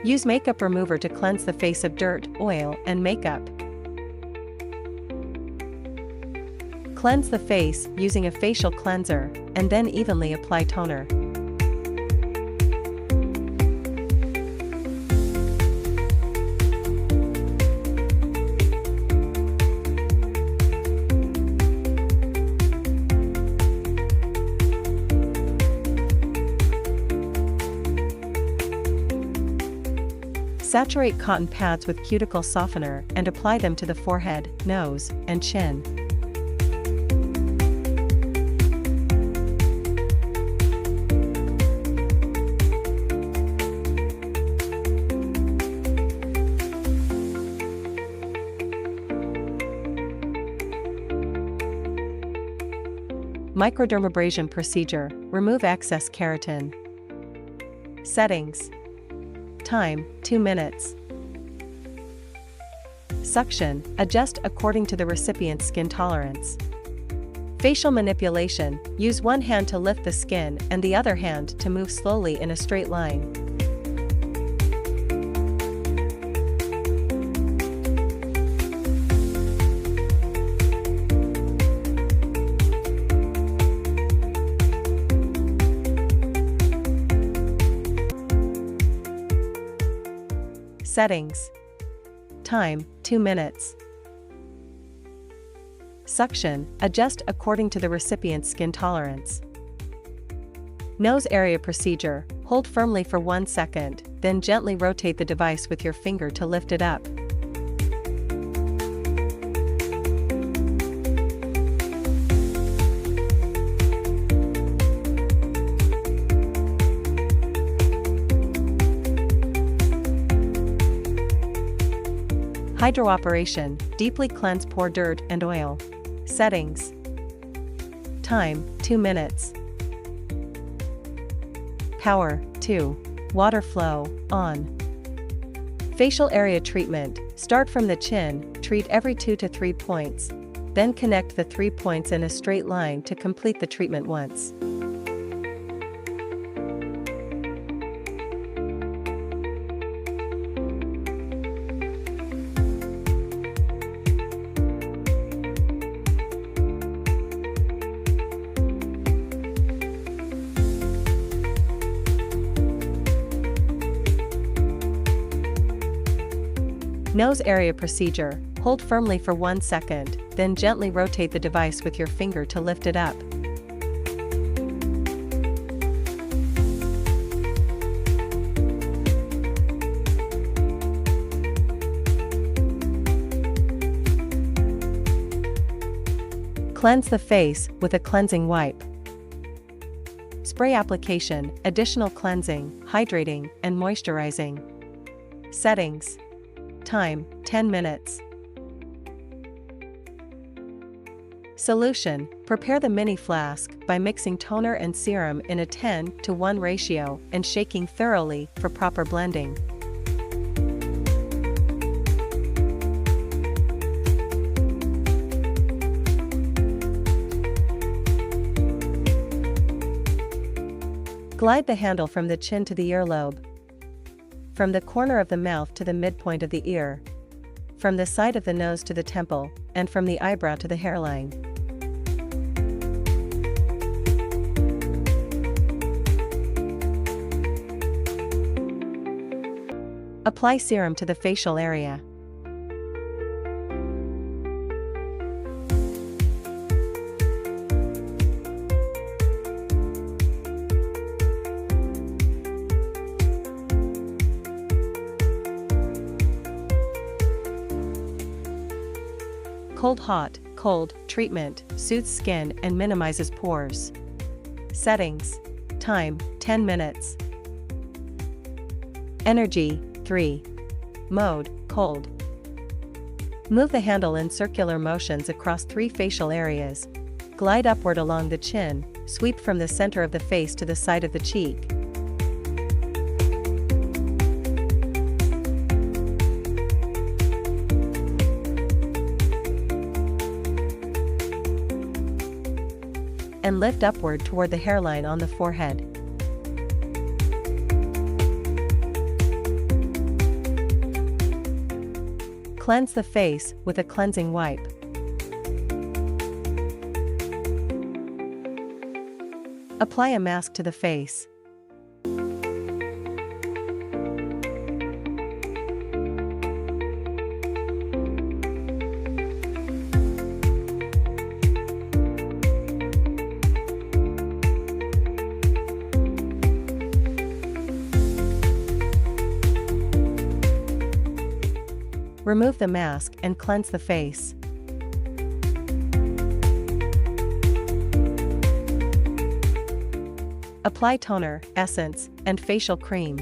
Use makeup remover to cleanse the face of dirt, oil, and makeup. Cleanse the face using a facial cleanser, and then evenly apply toner. Saturate cotton pads with cuticle softener and apply them to the forehead, nose, and chin. Microdermabrasion procedure, remove excess keratin. Settings. Time, 2 minutes. Suction, adjust according to the recipient's skin tolerance. Facial manipulation, use one hand to lift the skin and the other hand to move slowly in a straight line. Settings. Time, 2 minutes. Suction, adjust according to the recipient's skin tolerance. Nose area procedure, hold firmly for 1 second, then gently rotate the device with your finger to lift it up. Hydrooperation, deeply cleanse pore dirt and oil. Settings. Time, 2 minutes. Power, 2. Water flow, on. Facial area treatment, start from the chin, treat every 2 to 3 points. Then connect the 3 points in a straight line to complete the treatment once. Nose area procedure, hold firmly for 1 second, then gently rotate the device with your finger to lift it up. Cleanse the face with a cleansing wipe. Spray application, additional cleansing, hydrating, and moisturizing. Settings. Time, 10 minutes. Solution, prepare the mini flask by mixing toner and serum in a 10:1 ratio and shaking thoroughly for proper blending. Glide the handle from the chin to the earlobe. From the corner of the mouth to the midpoint of the ear. From the side of the nose to the temple, and from the eyebrow to the hairline. Apply serum to the facial area. Cold-hot, cold treatment, soothes skin and minimizes pores. Settings. Time, 10 minutes. Energy, 3. Mode, cold. Move the handle in circular motions across 3 facial areas. Glide upward along the chin, sweep from the center of the face to the side of the cheek. And lift upward toward the hairline on the forehead. Cleanse the face with a cleansing wipe. Apply a mask to the face. Remove the mask and cleanse the face. Apply toner, essence, and facial cream.